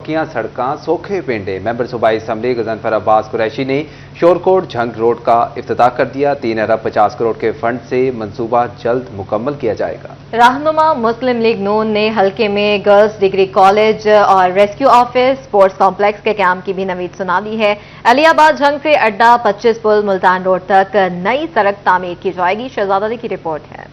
पक्कियां सड़कां सोखे पिंडे। मेंबर सूबाई असम्बली गजनफर अब्बास कुरैशी ने शोरकोट झंग रोड का इफ्तिताह कर दिया। 3 अरब 50 करोड़ के फंड से मंसूबा जल्द मुकम्मल किया जाएगा। रहनुमा मुस्लिम लीग नून ने हल्के में गर्ल्स डिग्री कॉलेज और रेस्क्यू ऑफिस स्पोर्ट्स कॉम्प्लेक्स के काम की भी नवीद सुना दी है। अलियाबाद झंग से अड्डा 25 पुल मुल्तान रोड तक नई सड़क तामीर की जाएगी। शहजाद अली की रिपोर्ट है।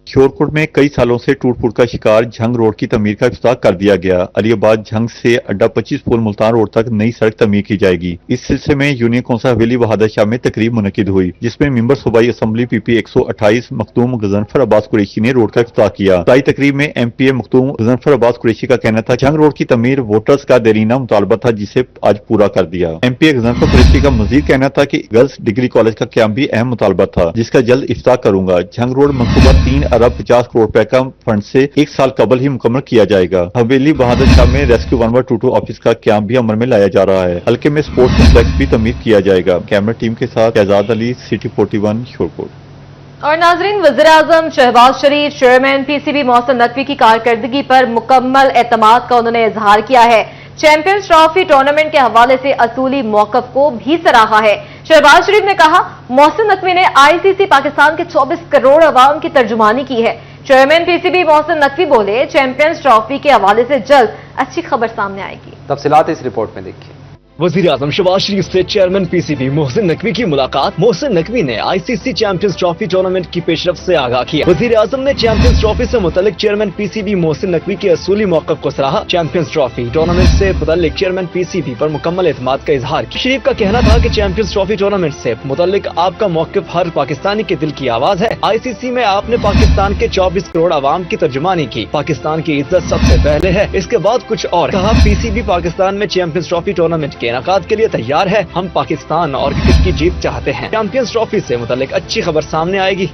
शोरकोट में कई सालों से टूट फूट का शिकार झंग रोड की तमीर का इफ्तिताह कर दिया गया। अलियाबाद झंग से अड्डा 25 पुल मुल्तान रोड तक नई सड़क तमीर की जाएगी। इस सिलसिले में यूनियन कौंसिल हवेली बहादुर शाह में तकरीब मुनक्किद हुई, जिसमें मेंबर सूबाई असम्बली PP 128 मखदूम गजनफर अब्बास कुरैशी ने रोड का इफ्तिताह किया। इफ्तिताही तकरीब में MPA मखदूम गजनफर अब्बास कुरैशी का कहना था झंग रोड की तमीर वोटर्स का देरीना मुतालबा था, जिसे आज पूरा कर दिया। MPA गजनफर कुरैशी का मजीद कहना था कि गर्ल्स डिग्री कॉलेज का क्याम भी अहम मुतालबा था, जिसका जल्द इफ्तिताह करूंगा। झंग रोड मंसूबा 3 अरब 50 करोड़ रुपए का फंड से 1 साल कबल ही मुकम्मल किया जाएगा। हवेली बहादुर शाह में रेस्क्यू 122 ऑफिस का क्याम भी अमल में लाया जा रहा है। हल्के में स्पोर्ट्स कॉम्प्लेक्स भी तमीर किया जाएगा। कैमरा टीम के साथ शहजाद अली, सिटी 41 शोरकोट। और नाजरीन, वज़ीर-ए-आज़म शहबाज शरीफ चेयरमैन PCB मोहसिन नकवी की कारकर्दगी पर मुकम्मल एतमाद का उन्होंने इजहार किया है। चैंपियंस ट्रॉफी टूर्नामेंट के हवाले से असूली मौकफ को भी सराहा है। शहबाज शरीफ ने कहा, मोहसिन नकवी ने ICC पाकिस्तान के 24 करोड़ अवाम की तर्जुमानी की है। चेयरमैन PCB मोहसिन नकवी बोले, चैंपियंस ट्रॉफी के हवाले से जल्द अच्छी खबर सामने आएगी। तफसीलात इस रिपोर्ट में देखिए। वज़ीर आज़म शहबाज शरीफ से चेयरमैन PCB मोहसिन नकवी की मुलाकात। मोहसिन नकवी ने ICC चैंपियंस ट्रॉफी टूर्नामेंट की पेशरफ से आगाह किया। वज़ीर आज़म ने चैंपियंस ट्रॉफी से मुतल्लिक चेयरमैन PCB मोहसिन नकवी के असूली मौक़िफ़ को सराहा। चैंपियंस ट्रॉफी टूर्नामेंट से मुतल्लिक चेयरमैन PCB पर मुकम्मल एतमाद का इजहार किया। शरीफ का कहना था कि चैंपियंस ट्रॉफी टूर्नामेंट से मुतल्लिक आपका मौक़िफ़ हर पाकिस्तानी के दिल की आवाज है। ICC में आपने पाकिस्तान के 24 करोड़ आवाम की तर्जुमानी की। पाकिस्तान की इज्जत सबसे पहले है, इसके बाद कुछ और। कहा, PCB पाकिस्तान में चैंपियंस ट्रॉफी टूर्नामेंट के इनेकाद के लिए तैयार है। हम पाकिस्तान और क्रिकेट की जीत चाहते हैं। चैंपियंस ट्रॉफी से मुतालिक अच्छी खबर सामने आएगी।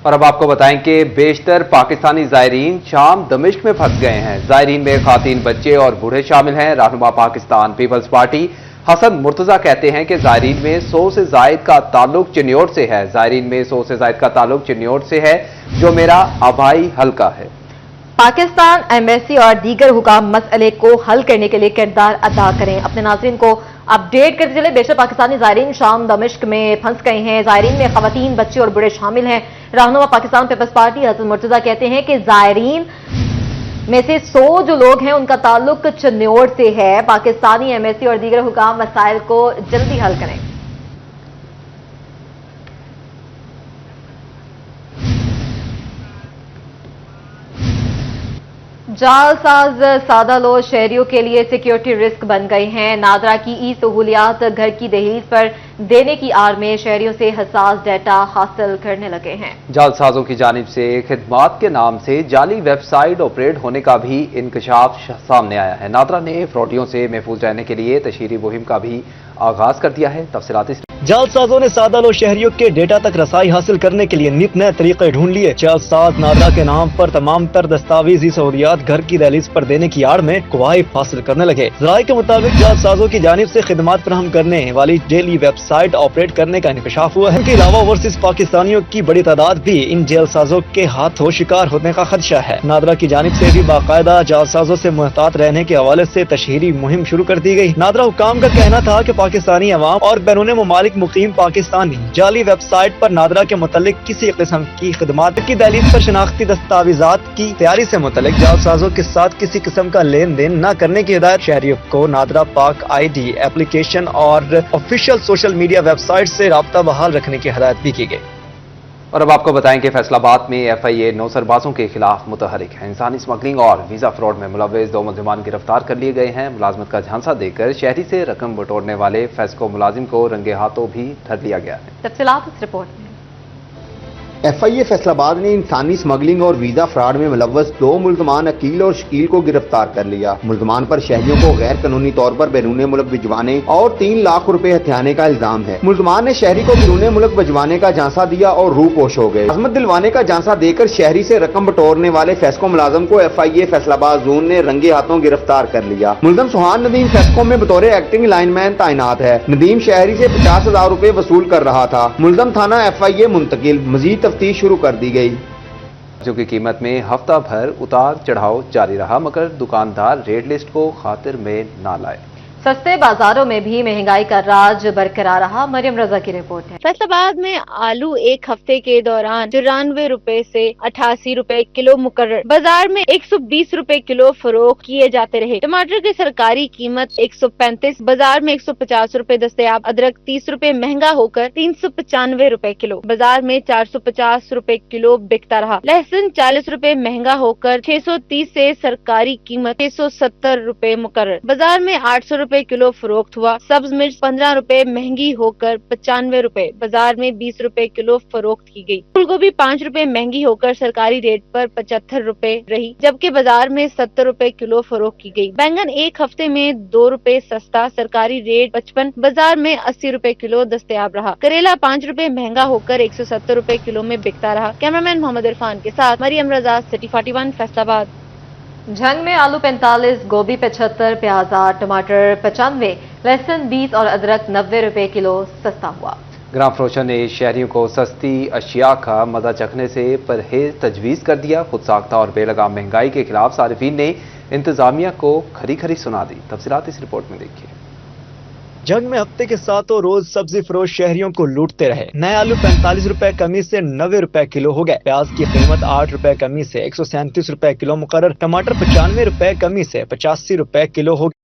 और अब आपको बताएं कि बेशतर पाकिस्तानी ज़ायरीन शाम दमिश्क में फंस गए हैं। ज़ायरीन में खातीन, बच्चे और बूढ़े शामिल हैं। रहनुमा पाकिस्तान पीपल्स पार्टी हसन मुर्तजा कहते हैं कि ज़ायरीन में 100 से ज़ायद का ताल्लुक चिन्योट से है। ज़ायरीन में 100 से ज़ायद का ताल्लुक चिन्योट से है, जो मेरा आबाई हल्का है। पाकिस्तान एम्बेसी और दीगर हुकाम मसले को हल करने के लिए किरदार अदा करें। अपने नाज़रीन को अपडेट करते चले। बेशक पाकिस्तानी ज़ायरीन शाम दमिश्क में फंस गए हैं। ज़ायरीन में ख़वातीन, बच्चे और बूढ़े शामिल हैं। रहनुमा पाकिस्तान पीपल्स पार्टी हसन मुर्तजा कहते हैं कि ज़ायरीन में से 100 जो लोग हैं उनका ताल्लुक चिन्योट से है। पाकिस्तानी एम्बेसी और दीगर हुकाम मसाइल को जल्दी हल करें। जालसाज सादा लो शहरियों के लिए सिक्योरिटी रिस्क बन गए हैं। नादरा की ई सहूलियात घर की दहलीज पर देने की आड़ में शहरियों से हसास डाटा हासिल करने लगे हैं। जालसाजों की जानिब से खिदमात के नाम से जाली वेबसाइट ऑपरेट होने का भी इंकशाफ सामने आया है। नादरा ने फ्रॉडियों से महफूज रहने के लिए तशहीरी मुहिम का भी आगाज कर दिया है। तफसीलात जालसाजों ने सादा लो शहरियों के डेटा तक रसाई हासिल करने के लिए नित नए तरीके ढूंढ लिए। जालसाज नादरा के नाम पर तमाम तर दस्तावेजी सहूलियात घर की दहलीज पर देने की आड़ में क्वाइफ हासिल करने लगे। ज़राए के मुताबिक जालसाजों की जानिब से खिदमात फराहम करने वाली डेली वेबसाइट ऑपरेट करने का इंकशाफ हुआ है। इनके अलावा ओवरसीज पाकिस्तानियों की बड़ी तादाद भी इन जालसाजों के हाथों शिकार होने का खदशा है। नादरा की जानिब से भी बाकायदा जालसाजों से मुहतात रहने के हवाले से तशहीरी मुहिम शुरू कर दी गई। नादरा हुकाम का कहना था कि पाकिस्तानी अवाम और बैरून मुमालिक मुकीम पाकिस्तानी जाली वेबसाइट पर नादरा के मुतालिक किसी किस्म की खिदमात की दहलीज पर शनाख्ती दस्तावेजात की तैयारी से मुतालिक जालसाजों के साथ किसी किस्म का लेन देन न करने की हिदायत शहरियों को नादरा पाक ID एप्लीकेशन और ऑफिशियल सोशल मीडिया वेबसाइट से राब्ता बहाल रखने की हिदायत भी की गई। और अब आपको बताएं कि फैसलाबाद में FIA 9 सरबाजों के खिलाफ मुतहरिक है। इंसानी स्मगलिंग और वीजा फ्रॉड में मुलव्वस 2 मुलजिमान गिरफ्तार कर लिए गए हैं। मुलाजमत का झांसा देकर शहरी से रकम बटोरने वाले फेस्को मुलाजिम को रंगे हाथों भी धर लिया गया है। तफसीलात इस रिपोर्ट में। FIA फैसलाबाद ने इंसानी स्मगलिंग और वीजा फ्रॉड में मुलव्वस 2 मुल्जमान अकील और शकील को गिरफ्तार कर लिया। मुल्जमान पर शहरियों को गैर कानूनी तौर पर बैरून मुल्क भिजवाने और 3 लाख रुपए हथियाने का इल्जाम है। मुल्जमान ने शहरी को बैरून मुल्क भिजवाने का झांसा दिया और रूपोश हो गए। अजमत दिलवाने का झांसा देकर शहरी से रकम बटोरने वाले फेस्को मुलाजम को FIA फैसलाबाद जोन ने रंगे हाथों गिरफ्तार कर लिया। मुलजम सुहान नदीम फेस्को में बतौर एक्टिंग लाइनमैन तैनात है। नदीम शहरी से 50,000 रुपए वसूल कर रहा था। मुलजम थाना FIA मुंतकिल। मजीद तफ्तीश शुरू कर दी गई। की कीमत में हफ्ता भर उतार चढ़ाव जारी रहा, मगर दुकानदार रेट लिस्ट को खातिर में ना लाए। सस्ते बाजारों में भी महंगाई का राज बरकरार रहा। मरियम रजा की रिपोर्ट है। फैसलाबाद में आलू एक हफ्ते के दौरान 94 रुपए से 88 रुपए किलो मुकर्रर, बाजार में 120 रुपए किलो फरोख्त किए जाते रहे। टमाटर की सरकारी कीमत 135, बाजार में 150 रुपए दस्तयाब। अदरक 30 रुपए महंगा होकर 395 रुपए किलो, बाजार में 450 रुपए किलो बिकता रहा। लहसुन 40 रुपए महंगा होकर 630 से सरकारी कीमत 670 रुपए मुकर्रर, बाजार में 800 रुपए किलो फरोख्त हुआ। सब्ज मिर्च 15 रुपए महंगी होकर 95 रुपए, बाजार में 20 रुपए किलो फरोख्त की गई। फूल गोभी 5 रुपए महंगी होकर सरकारी रेट पर 75 रुपए रही, जबकि बाजार में 70 रुपए किलो फरोख्त की गई। बैंगन एक हफ्ते में 2 रुपए सस्ता, सरकारी रेट 55, बाजार में 80 रुपए किलो दस्तयाब रहा। करेला 5 रुपए महंगा होकर 170 रुपए किलो में बिकता रहा। कैमरामैन मोहम्मद इरफान के साथ मरियम रजा, सिटी 41, फैसलाबाद। झंग में आलू 45, गोभी 75, प्याज 8, टमाटर 95, लहसुन 20 और अदरक 90 रुपए किलो सस्ता हुआ। ग्राम फरोशों ने शहरियों को सस्ती अशिया का मजा चखने से परहेज तजवीज़ कर दिया। खुद साख्ता और बेलगाम महंगाई के खिलाफ सारिफीन ने इंतजामिया को खरी खरी सुना दी। तफसीलात इस रिपोर्ट में देखिए। जंग में हफ्ते के 7 रोज सब्जी फरोश शहरियों को लूटते रहे। नए आलू 45 रुपए कमी से 90 रुपए किलो हो गए। प्याज की कीमत 8 रुपए कमी से 137 रुपए किलो मुकर्रर। टमाटर 95 रुपए कमी से 85 रुपए किलो हो गए।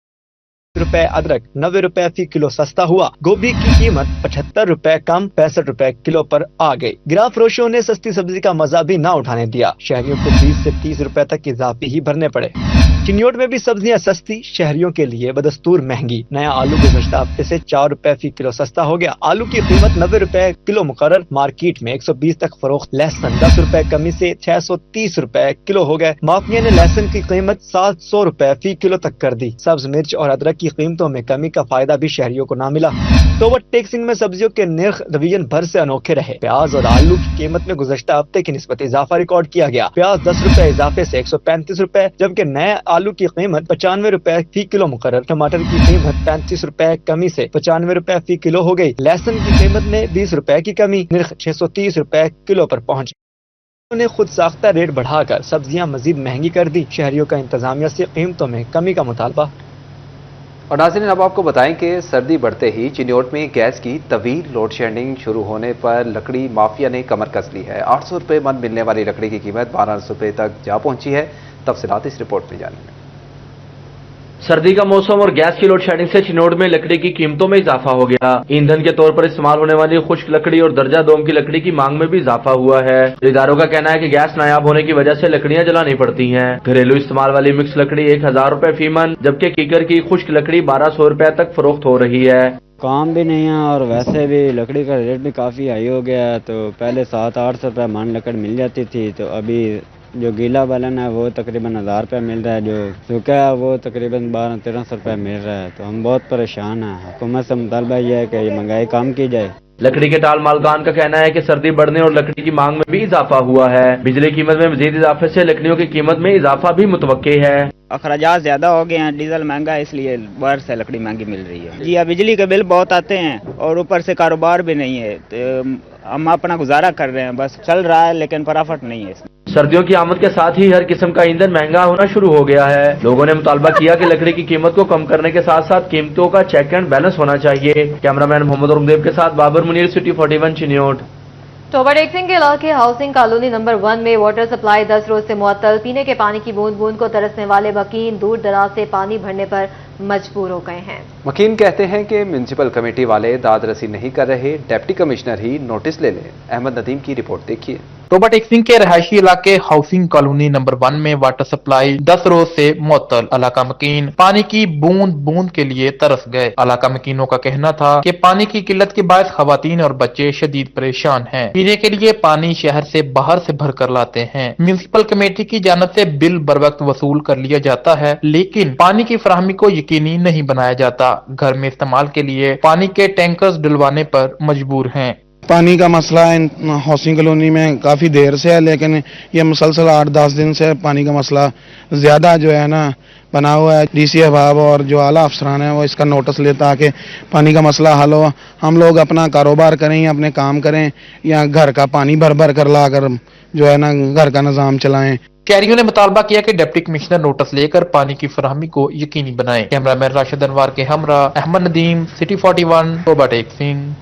रुपए अदरक 90 रुपए फी किलो सस्ता हुआ। गोभी की कीमत 75 रुपए कम 65 रुपए किलो पर आ गई। ग्राम फरोशों ने सस्ती सब्जी का मजा भी न उठाने दिया। शहरियों को 20 से 30 रुपए तक इजाफी ही भरने पड़े। चिन्योट में भी सब्जियां सस्ती, शहरियों के लिए बदस्तूर महंगी। नया आलू गुज़श्ता हफ्ते से 4 रुपए फी किलो सस्ता हो गया। आलू की कीमत 90 रुपए किलो मुकर्रर, मार्केट में 120 तक फरोख्त। लहसुन 10 रुपए कमी से 630 रुपए किलो हो गए। माफिया ने लहसुन की कीमत 700 रुपए फी किलो तक कर दी। सब्ज मिर्च और अदरक की कीमतों में कमी का फायदा भी शहरियों को न मिला। तो ओवरटेक्सिंग में सब्जियों के निर्ख डिवीजन भर से अनोखे रहे। प्याज और आलू की कीमत में गुज़श्ता हफ्ते की निस्बत इजाफा रिकॉर्ड किया गया। प्याज 10 रुपए इजाफे से 135 रुपए, जबकि नए आलू की कीमत 95 रुपए फी किलो मुकर्रर। टमाटर की कीमत 35 रुपए कमी से 95 रुपए फी किलो हो गई। लहसुन की कीमत में 20 रुपए की कमी, निर्ख 630 रुपए किलो पर पहुंची। उन्होंने खुद साख्ता रेट बढ़ाकर सब्जियां मजीद महंगी कर दी। शहरियों का इंतजामिया से कीमतों में कमी का मुतालबा। और नाज़रीन, अब आपको बताएं कि सर्दी बढ़ते ही चिन्योट में गैस की तवील लोड शेडिंग शुरू होने पर लकड़ी माफिया ने कमर कस ली है। 800 रुपए मन मिलने वाली लकड़ी की कीमत 1200 रुपए तक जा पहुंची है। तफसीलात इस रिपोर्ट में जानेंगे। सर्दी का मौसम और गैस की लोड शेडिंग से चिन्योट में लकड़ी की कीमतों में इजाफा हो गया। ईंधन के तौर पर इस्तेमाल होने वाली खुश्क लकड़ी और दर्जा दोम की लकड़ी की मांग में भी इजाफा हुआ है। इदारों का कहना है कि गैस नायाब होने की वजह से लकड़ियां जलानी पड़ती हैं। घरेलू इस्तेमाल वाली मिक्स लकड़ी 1000 रुपए फी मन, जबकि कीकर की खुश्क लकड़ी 1200 रुपए तक फरोख्त हो रही है। काम भी नहीं है और वैसे भी लकड़ी का रेट भी काफी हाई हो गया है। तो पहले 700-800 रुपए मन लकड़ मिल जाती थी, तो अभी जो गीला बालन है वो तकरीबन 1000 रुपये मिल रहा है, जो सूखा है वो तकरीबन 1200-1300 रुपये मिल रहा है। तो हम बहुत परेशान हैं। हुकूमत से मुतालबा यह है कि महंगाई कम की जाए। लकड़ी के टाल मालकान का कहना है कि सर्दी बढ़ने और लकड़ी की मांग में भी इजाफा हुआ है। बिजली कीमत में मजीद इजाफे से लकड़ियों की कीमत में इजाफा भी मुतवक्के है। अखराजात ज्यादा हो गए हैं, डीजल महंगा है, इसलिए बाहर से लकड़ी महंगी मिल रही है। जी, बिजली के बिल बहुत आते हैं और ऊपर से कारोबार भी नहीं है, तो हम अपना गुजारा कर रहे हैं, बस चल रहा है, लेकिन प्रॉफिट नहीं है। सर्दियों की आमद के साथ ही हर किस्म का ईंधन महंगा होना शुरू हो गया है। लोगों ने मुतालबा किया कि लकड़ी की कीमत को कम करने के साथ साथ कीमतों का चेक एंड बैलेंस होना चाहिए। कैमरामैन मोहम्मद उर्मदेव के साथ बाबर मुनीर, सिटी 41 चिन्योट। तो ओवरटेक्सिंग के इलाके हाउसिंग कॉलोनी नंबर 1 में वाटर सप्लाई 10 रोज से मुअत्तल। पीने के पानी की बूंद बूंद को तरसने वाले मकीन दूर दराज से पानी भरने पर मजबूर हो गए हैं। मकीन कहते हैं कि म्यूनिसिपल कमेटी वाले दाद रसी नहीं कर रहे, डिप्टी कमिश्नर ही नोटिस ले लें। अहमद नदीम की रिपोर्ट देखिए। ओवरटेक्सिंग के रहायशी इलाके हाउसिंग कॉलोनी नंबर 1 में वाटर सप्लाई 10 रोज से मुअत्तल। इलाका मकीन पानी की बूंद बूंद के लिए तरस गए। इलाका मकीनों का कहना था कि पानी की किल्लत के बायस खवातीन और बच्चे शदीद परेशान हैं। पीने के लिए पानी शहर से बाहर से भर कर लाते हैं। म्यूनिसिपल कमेटी की जानिब से बिल बर वक्त वसूल कर लिया जाता है, लेकिन पानी की फराहमी को यकीनी नहीं बनाया जाता। घर में इस्तेमाल के लिए पानी के टैंकर्स डलवाने पर मजबूर हैं। पानी का मसला हाउसिंग कॉलोनी में काफ़ी देर से है, लेकिन ये मुसलसल 8-10 दिन से पानी का मसला ज़्यादा जो है ना बना हुआ है। डीसी अहबाब और जो आला अफसरान है वो इसका नोटिस ले ताकि पानी का मसला हल हो। हम लोग अपना कारोबार करें या अपने काम करें या घर का पानी भर भर कर ला कर जो है ना घर का निज़ाम चलाएं। कैरियों ने मुतालबा किया कि डिप्टी कमिश्नर नोटिस लेकर पानी की फराहमी को यकीनी बनाएं। कैमरामैन राशिद अनवार के हमरा अहमद नदीम, सिटी 41, टोबा टेक सिंह।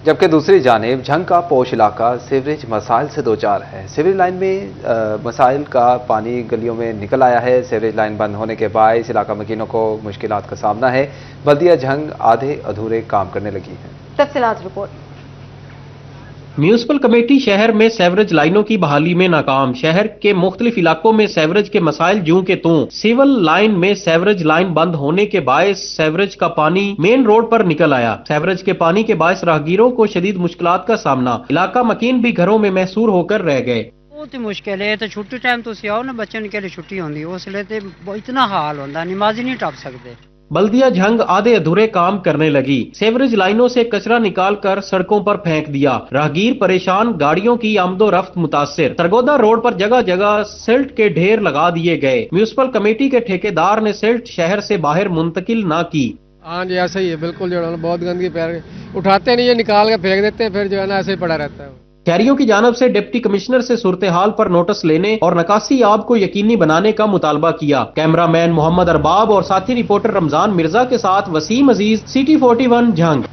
जबकि दूसरी जानिब झंग का पोश इलाका सीवरेज मसाइल से दो चार है। सीवरेज लाइन में मसाइल का पानी गलियों में निकल आया है। सीवरेज लाइन बंद होने के बायस इलाका मकीनों को मुश्किलात का सामना है। बल्दिया झंग आधे अधूरे काम करने लगी है। तफसीलात रिपोर्ट। म्यूनिसिपल कमेटी शहर में सेवरेज लाइनों की बहाली में नाकाम। शहर के मुख्तलिफ इलाकों में सेवरेज के मसाइल जूं के तूं। सिविल लाइन में सेवरेज लाइन बंद होने के बायस सेवरेज का पानी मेन रोड पर निकल आया। सेवरेज के पानी के बायस राहगीरों को शदीद मुश्किलात का सामना। इलाका मकीन भी घरों में महसूर होकर रह गए। बहुत ही मुश्किल है। तो छुट्टी टाइम तो आओ ना, बच्चों के लिए छुट्टी होती है, उसलिए तो इतना हाल होता, नमाज ही नहीं टप सकते। बल्दिया झंग आधे अधूरे काम करने लगी। सेवरेज लाइनों से कचरा निकाल कर सड़कों पर फेंक दिया। राहगीर परेशान, गाड़ियों की आमदोरफ्त मुतासिर। सरगोदा रोड पर जगह जगह सिल्ट के ढेर लगा दिए गए। म्यूनिसिपल कमेटी के ठेकेदार ने सिल्ट शहर से बाहर मुंतकिल न की। हाँ जी ऐसा ही है, बिल्कुल जो है बहुत गंदगी पैर उठाते नहीं है, निकाल के फेंक देते हैं, फिर जो है ना ऐसे ही पड़ा रहता है। शहरियों की जानब से डिप्टी कमिश्नर से सूरत हाल पर नोटिस लेने और नकासी आब को यकीनी बनाने का मुतालबा किया। कैमरामैन मोहम्मद अरबाब और साथी रिपोर्टर रमजान मिर्जा के साथ वसीम अजीज, सिटी 41 झंग।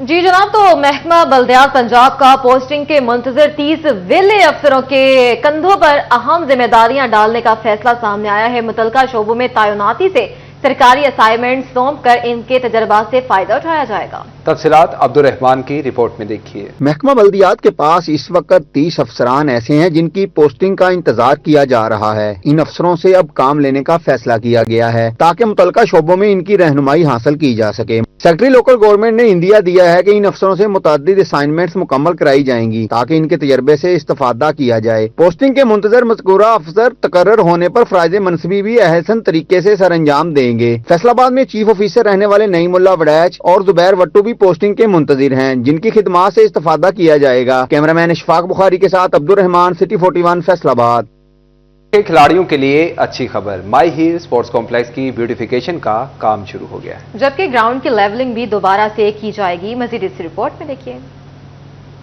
जी जनाब, तो महकमा बल्दियात पंजाब का पोस्टिंग के मुंतजर 30 विले अफसरों के कंधों पर अहम जिम्मेदारियां डालने का फैसला सामने आया है। मुतलका शोबों में तैनाती से सरकारी असाइनमेंट सौंप कर इनके तजर्बात से फायदा उठाया जाएगा। तफसीलात अब्दुल रहमान की रिपोर्ट में देखिए। महकमा बल्दियात के पास इस वक्त 30 अफसरान ऐसे हैं जिनकी पोस्टिंग का इंतजार किया जा रहा है। इन अफसरों से अब काम लेने का फैसला किया गया है ताकि मुतलका शोबों में इनकी रहनुमाई हासिल की जा सके। सेक्रेटरी लोकल गवर्नमेंट ने इंदिया दिया है कि इन अफसरों से मुतअद्दिद असाइनमेंट्स मुकम्मल कराई जाएंगी ताकि इनके तजर्बे से इस्तेफादा किया जाए। पोस्टिंग के मुंतजर मज़कूरा अफसर तकर्रर होने पर फराइज़ मनसबी भी अहसन तरीके से सर अंजाम देंगे। फैसलाबाद में चीफ ऑफिसर रहने वाले नईमुल्ला वड़ैच और जुबैर वट्टू भी पोस्टिंग के मुंतजिर हैं, जिनकी खिदमात से इस्तेफादा किया जाएगा। कैमरामैन इशफाक बुखारी के साथ अब्दुल रहमान, सिटी 41 फैसलाबाद। खिलाड़ियों के लिए अच्छी खबर, माई हीर स्पोर्ट्स कॉम्प्लेक्स की ब्यूटिफिकेशन का काम शुरू हो गया है, जबकि ग्राउंड की लेवलिंग भी दोबारा से की जाएगी। मजीद इस रिपोर्ट में देखिए।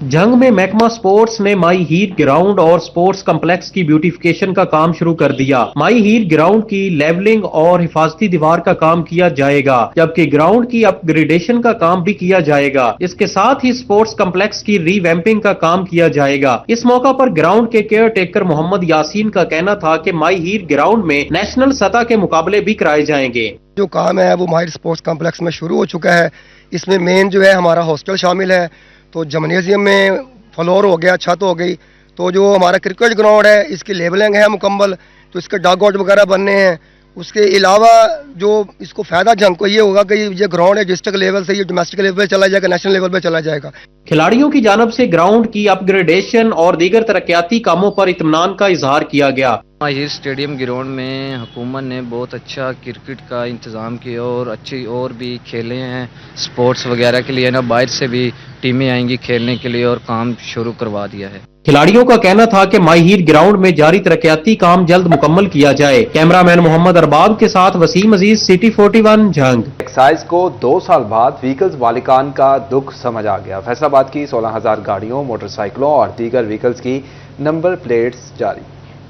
झंग में महकमा स्पोर्ट्स ने माई हीर ग्राउंड और स्पोर्ट्स कम्प्लेक्स की ब्यूटिफिकेशन का काम शुरू कर दिया। माई हीर ग्राउंड की लेवलिंग और हिफाजती दीवार का काम किया जाएगा, जबकि ग्राउंड की अपग्रेडेशन का काम भी किया जाएगा। इसके साथ ही स्पोर्ट्स कम्प्लेक्स की रीवैम्पिंग का काम किया जाएगा। इस मौका पर ग्राउंड के केयर टेकर मोहम्मद यासीन का कहना था कि माई हीर ग्राउंड में नेशनल सतह के मुकाबले भी कराए जाएंगे। जो काम है वो माई हीर स्पोर्ट्स कॉम्प्लेक्स में शुरू हो चुका है। इसमें मेन जो है हमारा हॉस्टल शामिल है, तो जिम्नेजियम में फ्लोर हो गया, छत हो गई। तो जो हमारा क्रिकेट ग्राउंड है इसकी लेबलिंग है मुकम्मल, तो इसके डग आउट वगैरह बनने हैं। उसके अलावा जो इसको फायदा झंग को ये होगा कि ये ग्राउंड है डिस्ट्रिक्ट लेवल से ये डोमेस्टिक लेवल पे चला जाएगा, नेशनल लेवल पे चला जाएगा। खिलाड़ियों की जानब से ग्राउंड की अपग्रेडेशन और दीगर तरक्याती कामों पर इत्मीनान का इजहार किया गया। माई हीर स्टेडियम ग्राउंड में हुकूमत ने बहुत अच्छा क्रिकेट का इंतज़ाम किया और अच्छी और भी खेले हैं। स्पोर्ट्स वगैरह के लिए ना बाहर से भी टीमें आएंगी खेलने के लिए और काम शुरू करवा दिया है। खिलाड़ियों का कहना था कि माई हीर ग्राउंड में जारी तरक्याती काम जल्द मुकम्मल किया जाए। कैमरामैन मोहम्मद अरबाब के साथ वसीम अजीज, सिटी 41 झंग। एक्साइज को 2 साल बाद व्हीकल्स मालिकान का दुख समझ आ गया। फैसलाबाद की 16,000 गाड़ियों, मोटरसाइकिलों और दीगर व्हीकल्स की नंबर प्लेट्स जारी।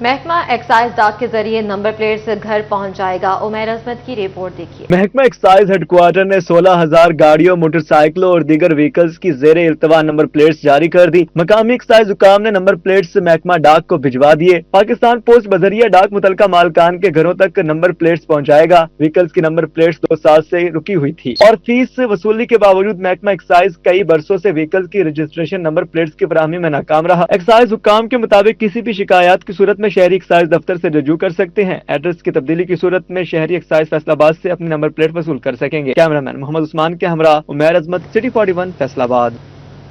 महकमा एक्साइज डाक के जरिए नंबर प्लेट से घर पहुंच जाएगा। उमैर अजमत की रिपोर्ट देखिए। महकमा एक्साइज हेडक्वार्टर ने 16,000 गाड़ियों, मोटरसाइकिलों और दीगर व्हीकल्स की जेरे इल्तवा नंबर प्लेट्स जारी कर दी। मकामी एक्साइज हुकाम ने नंबर प्लेट्स महकमा डाक को भिजवा दिए। पाकिस्तान पोस्ट बजरिया डाक मुतलका मालकान के घरों तक नंबर प्लेट्स पहुँचाएगा। व्हीकल्स की नंबर प्लेट्स 2 साल से रुकी हुई थी और फीस वसूली के बावजूद महकमा एक्साइज कई बरसों से व्हीकल्स की रजिस्ट्रेशन नंबर प्लेट्स की फराहमी में नाकाम रहा। एक्साइज हुकाम के मुताबिक किसी भी शिकायत की सूरत में शहरी एक्साइज दफ्तर से रजू कर सकते हैं। एड्रेस की तब्दीली की सूरत में शहरी एक्साइज फैसलाबाद से अपनी नंबर प्लेट वसूल कर सकेंगे। कैमरामैन मोहम्मद उस्मान के हमरा उमैर अजमत, सिटी 41 फैसलाबाद।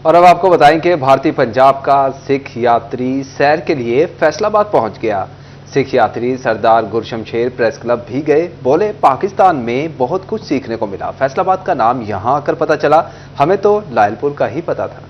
और अब आपको बताएं कि भारतीय पंजाब का सिख यात्री सैर के लिए फैसलाबाद पहुंच गया। सिख यात्री सरदार गुरशमशेर प्रेस क्लब भी गए। बोले पाकिस्तान में बहुत कुछ सीखने को मिला। फैसलाबाद का नाम यहां आकर पता चला, हमें तो लायलपुर का ही पता था।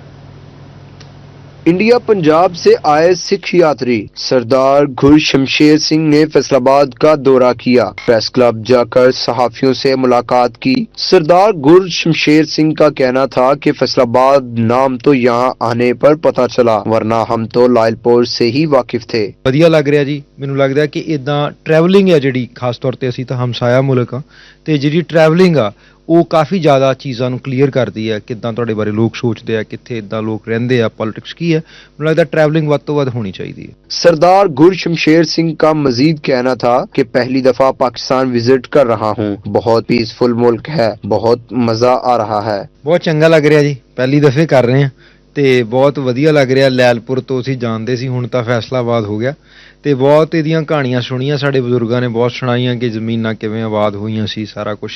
انڈیا پنجاب سے آئے سکھ یاتری سردار گر شمشیر سنگھ نے فیصل آباد کا دورہ کیا، پریس کلب جا کر صحافیوں سے ملاقات کی۔ سردار گر شمشیر سنگھ کا کہنا تھا کہ فیصل آباد نام تو یہاں آنے پر پتہ چلا، ورنہ ہم تو لائل پور سے ہی واقف تھے۔ ਵਧੀਆ ਲੱਗ ਰਿਹਾ ਜੀ, ਮੈਨੂੰ ਲੱਗਦਾ ਕਿ ਇਦਾਂ ਟਰੈਵਲਿੰਗ ਹੈ ਜਿਹੜੀ, ਖਾਸ ਤੌਰ ਤੇ ਅਸੀਂ ਤਾਂ ਹਮਸਾਇਆ ਮੁਲਕ ਆ ਤੇ ਜਿਹੜੀ ਟਰੈਵਲਿੰਗ ਆ ਉਹ ਕਾਫੀ ਜ਼ਿਆਦਾ ਚੀਜ਼ਾਂ ਨੂੰ ਕਲੀਅਰ ਕਰਦੀ ਹੈ, ਕਿੱਦਾਂ ਤੁਹਾਡੇ ਬਾਰੇ ਲੋਕ ਸੋਚਦੇ ਆ, ਕਿੱਥੇ ਇਦਾਂ ਲੋਕ ਰਹਿੰਦੇ ਆ, ਪੋਲਿਟਿਕਸ ਕੀ ਹੈ। ਮੈਨੂੰ ਲੱਗਦਾ ਟਰੈਵਲਿੰਗ ਵੱਧ ਤੋਂ ਵੱਧ ਹੋਣੀ ਚਾਹੀਦੀ ਹੈ। سردار گر شمشیر سنگھ کا مزید کہنا تھا کہ پہلی دفعہ پاکستان وزٹ کر رہا ہوں، بہت پیسفل ملک ہے، بہت مزہ آ رہا ہے۔ ਬਹੁਤ ਚੰਗਾ ਲੱਗ ਰਿਹਾ ਜੀ, ਪਹਿਲੀ ਦਫੇ ਕਰ ਰਹੇ ਆ ਤੇ ਬਹੁਤ ਵਧੀਆ ਲੱਗ ਰਿਹਾ। ਲੈਲਪੁਰ ਤੋਂ ਅਸੀਂ ਜਾਣਦੇ ਸੀ, ਹੁਣ ਤਾਂ ਫੈਸਲਾਬਾਦ ਹੋ ਗਿਆ ਤੇ ਬਹੁਤ ਇਹਦੀਆਂ ਕਹਾਣੀਆਂ ਸੁਣੀਆਂ, ਸਾਡੇ ਬਜ਼ੁਰਗਾਂ ਨੇ ਬਹੁਤ ਸੁਣਾਈਆਂ ਕਿ ਜ਼ਮੀਨਾਂ ਕਿਵੇਂ ਆਬਾਦ ਹੋਈਆਂ ਸੀ, ਸਾਰਾ ਕੁਝ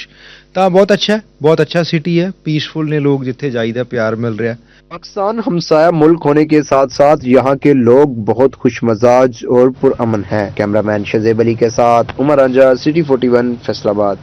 ਤਾਂ ਬਹੁਤ ਅੱਛਾ ਹੈ, ਬਹੁਤ ਅੱਛਾ ਸਿਟੀ ہے, پیسفل نے لوگ جتھے جائیدا پیار مل رہا ہے۔ پاکستان ہمسایہ ملک ہونے کے ساتھ ساتھ یہاں کے لوگ بہت خوش مزاج اور پرامن ہیں۔ کیمرہ مین شزیب علی کے ساتھ عمر انجا، سٹی 41، فیصل آباد۔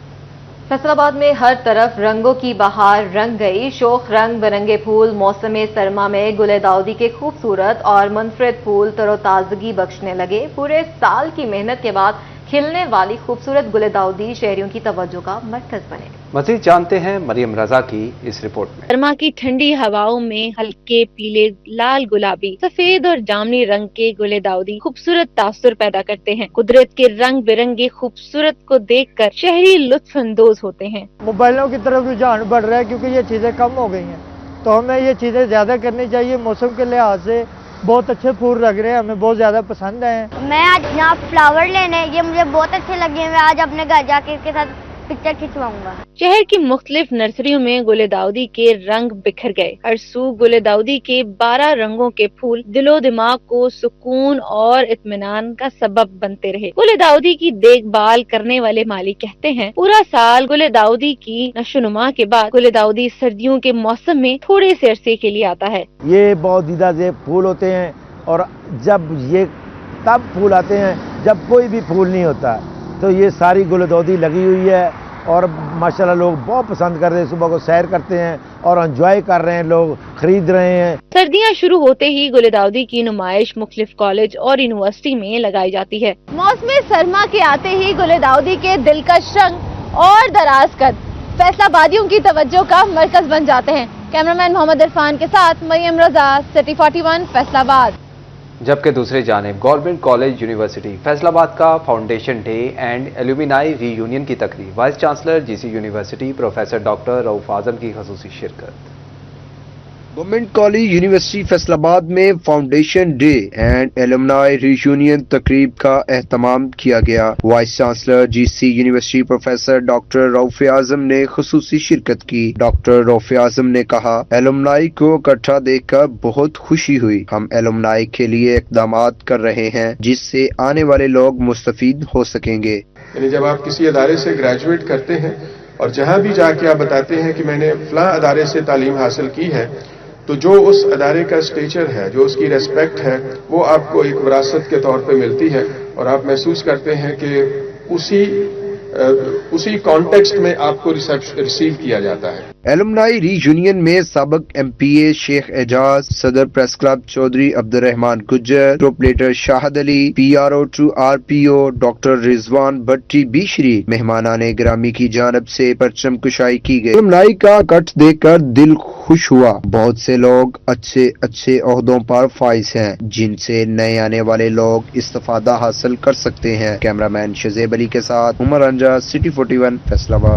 فیصل آباد میں ہر طرف رنگوں کی بہار رنگ گئی، شوخ رنگ برنگے پھول موسم سرما میں گل داؤدی کے خوبصورت اور منفرد پھول تر و تازگی بخشنے لگے۔ پورے سال کی محنت کے بعد کھلنے والی خوبصورت گل داؤدی شہریوں کی توجہ کا مرکز بنے۔ مزید جانتے ہیں مریم رضا کی اس رپورٹ میں۔ سرما کی ٹھنڈی ہواؤں میں ہلکے پیلے، لال گلابی، سفید اور جامنی رنگ کے گل داؤدی خوبصورت تاثر پیدا کرتے ہیں۔ قدرت کے رنگ برنگی خوبصورت کو دیکھ کر شہری لطف اندوز ہوتے ہیں۔ موبائلوں کی طرف رجحان بڑھ رہا ہے کیونکہ یہ چیزیں کم ہو گئی ہیں، تو ہمیں یہ چیزیں زیادہ کرنی چاہیے۔ موسم کے لحاظ سے بہت اچھے پھول لگ رہے ہیں، ہمیں بہت زیادہ پسند ہیں۔ میں آج یہاں فلاور لینے، یہ مجھے بہت اچھے لگے ہیں، میں آج اپنے گھر جا کے اس کے ساتھ پکچر کھنچواؤں گا۔ شہر کی مختلف نرسریوں میں گل داؤدی کے رنگ بکھر گئے۔ ہر سو گل داؤدی کے 12 رنگوں کے پھول دل و دماغ کو سکون اور اطمینان کا سبب بنتے رہے۔ گل داؤدی کی دیکھ بھال کرنے والے مالی کہتے ہیں پورا سال گل داؤدی کی نشو نما کے بعد گل داؤدی سردیوں کے موسم میں تھوڑے سے عرصے کے لیے آتا ہے۔ یہ بہت دیدہ زیب پھول ہوتے ہیں، اور جب یہ تب پھول آتے ہیں جب کوئی بھی پھول نہیں ہوتا، تو یہ ساری گل داؤدی لگی ہوئی ہے اور ماشاءاللہ لوگ بہت پسند کر رہے ہیں، صبح کو سیر کرتے ہیں اور انجوائے کر رہے ہیں، لوگ خرید رہے ہیں۔ سردیاں شروع ہوتے ہی گل داؤدی کی نمائش مختلف کالج اور یونیورسٹی میں لگائی جاتی ہے۔ موسم سرما کے آتے ہی گل داؤدی کے دلکش رنگ اور دراز قد فیصل آبادیوں کی توجہ کا مرکز بن جاتے ہیں۔ کیمرامین محمد عرفان کے ساتھ مریم رضا، سٹی 41، فیصل آباد۔ جبکہ دوسری جانب government college university Faisalabad کا foundation day and alumni reunion کی تقریب، vice chancellor G C university professor doctor Rauf Azam کی خصوصی شرکت۔ Government college university Faisalabad میں foundation day and alumni reunion تقریب کا اہتمام کیا گیا۔ Vice chancellor G C university professor doctor Rauf Azam نے خصوصی شرکت کی۔ ڈاکٹر رؤف اعظم نے کہا، ایلومنائی کو اکٹھا دیکھ کر بہت خوشی ہوئی۔ ہم ایلومنائی کے لیے اقدامات کر رہے ہیں جس سے آنے والے لوگ مستفید ہو سکیں گے۔ یعنی جب آپ کسی ادارے سے گریجویٹ کرتے ہیں اور جہاں بھی جا کے آپ بتاتے ہیں کہ میں نے فلاں ادارے سے تعلیم حاصل کی ہے، تو جو اس ادارے کا اسٹیچر ہے، جو اس کی ریسپیکٹ ہے، وہ آپ کو ایک وراثت کے طور پہ ملتی ہے، اور آپ محسوس کرتے ہیں کہ اسی کانٹیکسٹ میں آپ کو ریسیو کیا جاتا ہے۔ ایلومنائی ری یونین میں سابق ایم پی اے شیخ اعجاز، صدر پریس کلب چودھری عبد الرحمان گجر، ٹروپلیٹر Shahid Ali, P R O to R P O doctor Rizwan بٹی بھی شریک۔ مہمانان گرامی کی جانب سے پرچم کشائی کی گئی۔ ایلومنائی کا کٹ دیکھ کر دل خوش ہوا۔ بہت سے لوگ اچھے عہدوں پر فائز ہیں جن سے نئے آنے والے لوگ استفادہ حاصل کر سکتے ہیں۔ کیمرہ مین شزیب علی کے ساتھ عمر انجا، سٹی 41، فیصل آباد۔